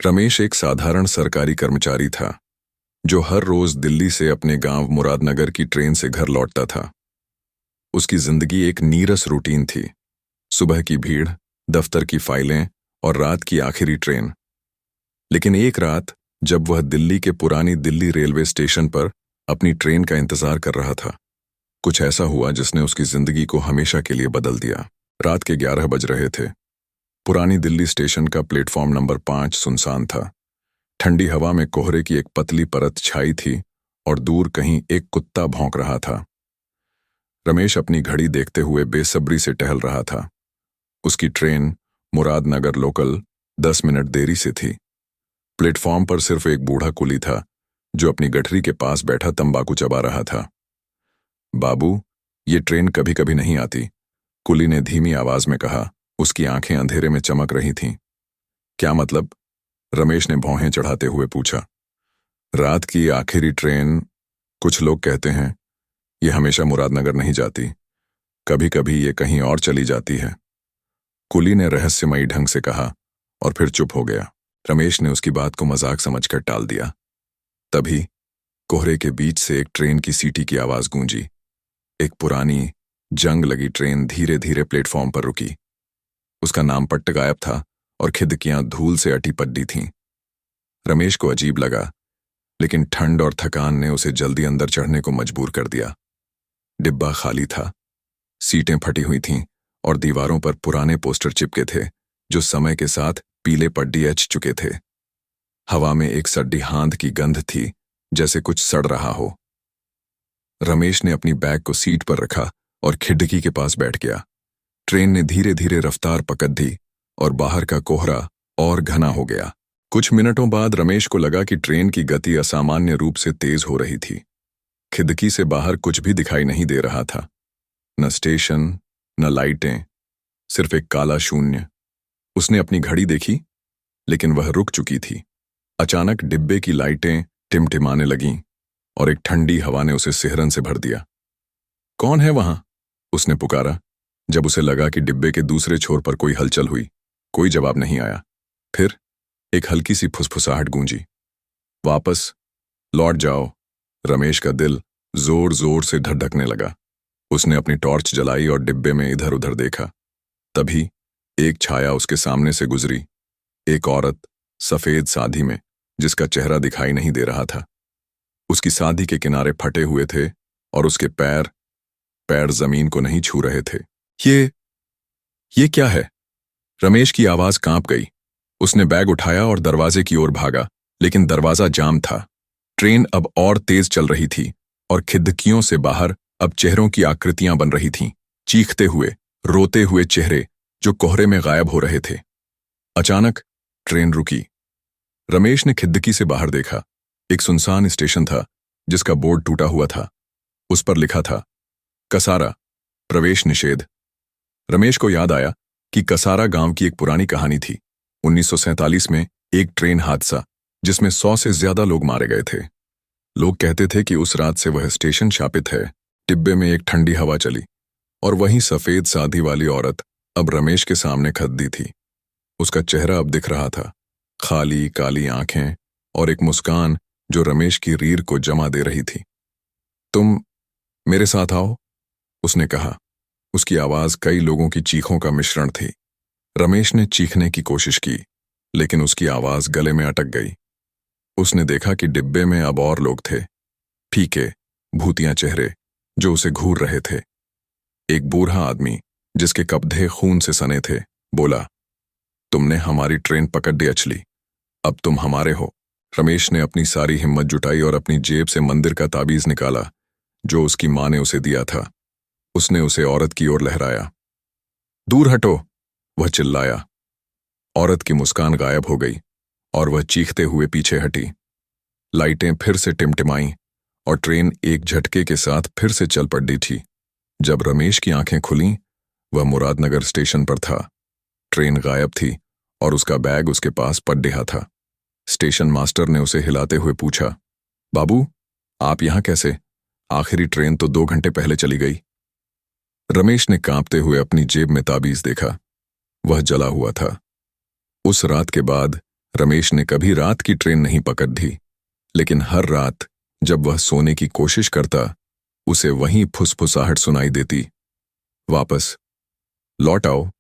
रमेश एक साधारण सरकारी कर्मचारी था जो हर रोज दिल्ली से अपने गांव मुरादनगर की ट्रेन से घर लौटता था। उसकी जिंदगी एक नीरस रूटीन थी। सुबह की भीड़, दफ्तर की फाइलें और रात की आखिरी ट्रेन। लेकिन एक रात जब वह दिल्ली के पुरानी दिल्ली रेलवे स्टेशन पर अपनी ट्रेन का इंतजार कर रहा था, कुछ ऐसा हुआ जिसने उसकी जिंदगी को हमेशा के लिए बदल दिया। रात के 11 बज रहे थे। पुरानी दिल्ली स्टेशन का प्लेटफॉर्म नंबर 5 सुनसान था। ठंडी हवा में कोहरे की एक पतली परत छाई थी और दूर कहीं एक कुत्ता भौंक रहा था। रमेश अपनी घड़ी देखते हुए बेसब्री से टहल रहा था। उसकी ट्रेन मुरादनगर लोकल 10 मिनट देरी से थी। प्लेटफॉर्म पर सिर्फ एक बूढ़ा कुली था जो अपनी गठरी के पास बैठा तंबाकू चबा रहा था। बाबू, ये ट्रेन कभी कभी नहीं आती, कुली ने धीमी आवाज में कहा। उसकी आंखें अंधेरे में चमक रही थीं। क्या मतलब? रमेश ने भौहें चढ़ाते हुए पूछा। रात की आखिरी ट्रेन, कुछ लोग कहते हैं ये हमेशा मुरादनगर नहीं जाती, कभी कभी ये कहीं और चली जाती है, कुली ने रहस्यमयी ढंग से कहा और फिर चुप हो गया। रमेश ने उसकी बात को मजाक समझकर टाल दिया। तभी कोहरे के बीच से एक ट्रेन की सीटी की आवाज गूंजी। एक पुरानी जंग लगी ट्रेन धीरे धीरे प्लेटफॉर्म पर रुकी। उसका नाम पट्ट गायब था और खिड़कियां धूल से अटी पड्डी थीं। रमेश को अजीब लगा, लेकिन ठंड और थकान ने उसे जल्दी अंदर चढ़ने को मजबूर कर दिया। डिब्बा खाली था, सीटें फटी हुई थीं और दीवारों पर पुराने पोस्टर चिपके थे जो समय के साथ पीले पड्डी एच चुके थे। हवा में एक सड्डी हांद की गंध थी, जैसे कुछ सड़ रहा हो। रमेश ने अपनी बैग को सीट पर रखा और खिड़की के पास बैठ गया। ट्रेन ने धीरे धीरे रफ्तार पकड़ दी और बाहर का कोहरा और घना हो गया। कुछ मिनटों बाद रमेश को लगा कि ट्रेन की गति असामान्य रूप से तेज हो रही थी। खिड़की से बाहर कुछ भी दिखाई नहीं दे रहा था, न स्टेशन, न लाइटें, सिर्फ एक काला शून्य। उसने अपनी घड़ी देखी, लेकिन वह रुक चुकी थी। अचानक डिब्बे की लाइटें टिमटिमाने लगीं और एक ठंडी हवा ने उसे सिहरन से भर दिया। कौन है वहां? उसने पुकारा। जब उसे लगा कि डिब्बे के दूसरे छोर पर कोई हलचल हुई, कोई जवाब नहीं आया। फिर एक हल्की सी फुसफुसाहट गूंजी। वापस लौट जाओ। रमेश का दिल जोर जोर से धड़कने लगा। उसने अपनी टॉर्च जलाई और डिब्बे में इधर उधर देखा। तभी एक छाया उसके सामने से गुजरी। एक औरत सफेद सादी में, जिसका चेहरा दिखाई नहीं दे रहा था। उसकी सादी के किनारे फटे हुए थे और उसके पैर जमीन को नहीं छू रहे थे। ये क्या है? रमेश की आवाज कांप गई। उसने बैग उठाया और दरवाजे की ओर भागा, लेकिन दरवाजा जाम था। ट्रेन अब और तेज चल रही थी और खिड़कियों से बाहर अब चेहरों की आकृतियां बन रही थीं, चीखते हुए, रोते हुए चेहरे जो कोहरे में गायब हो रहे थे। अचानक ट्रेन रुकी। रमेश ने खिड़की से बाहर देखा। एक सुनसान स्टेशन था जिसका बोर्ड टूटा हुआ था। उस पर लिखा था, कसारा, प्रवेश निषेध। रमेश को याद आया कि कसारा गांव की एक पुरानी कहानी थी। 1947 में एक ट्रेन हादसा जिसमें 100 से ज्यादा लोग मारे गए थे। लोग कहते थे कि उस रात से वह स्टेशन शापित है। डिब्बे में एक ठंडी हवा चली और वहीं सफेद सादी वाली औरत अब रमेश के सामने खड़ी थी। उसका चेहरा अब दिख रहा था, खाली काली आंखें और एक मुस्कान जो रमेश की रीढ़ को जमा दे रही थी। तुम मेरे साथ आओ, उसने कहा। उसकी आवाज कई लोगों की चीखों का मिश्रण थी। रमेश ने चीखने की कोशिश की, लेकिन उसकी आवाज गले में अटक गई। उसने देखा कि डिब्बे में अब और लोग थे, फीके, भूतिया चेहरे जो उसे घूर रहे थे। एक बूढ़ा आदमी जिसके कपड़े खून से सने थे बोला, तुमने हमारी ट्रेन पकड़ दी अचली, अब तुम हमारे हो। रमेश ने अपनी सारी हिम्मत जुटाई और अपनी जेब से मंदिर का ताबीज निकाला जो उसकी मां ने उसे दिया था। उसने उसे औरत की ओर लहराया। दूर हटो, वह चिल्लाया। औरत की मुस्कान गायब हो गई और वह चीखते हुए पीछे हटी। लाइटें फिर से टिमटिमाईं और ट्रेन एक झटके के साथ फिर से चल पड़ी थी। जब रमेश की आंखें खुलीं, वह मुरादनगर स्टेशन पर था। ट्रेन गायब थी और उसका बैग उसके पास पड़ा था। स्टेशन मास्टर ने उसे हिलाते हुए पूछा, बाबू, आप यहां कैसे? आखिरी ट्रेन तो 2 घंटे पहले चली गई। रमेश ने कांपते हुए अपनी जेब में ताबीज देखा। वह जला हुआ था। उस रात के बाद रमेश ने कभी रात की ट्रेन नहीं पकड़ दी, लेकिन हर रात जब वह सोने की कोशिश करता, उसे वहीं फुसफुसाहट सुनाई देती, वापस लौट आओ।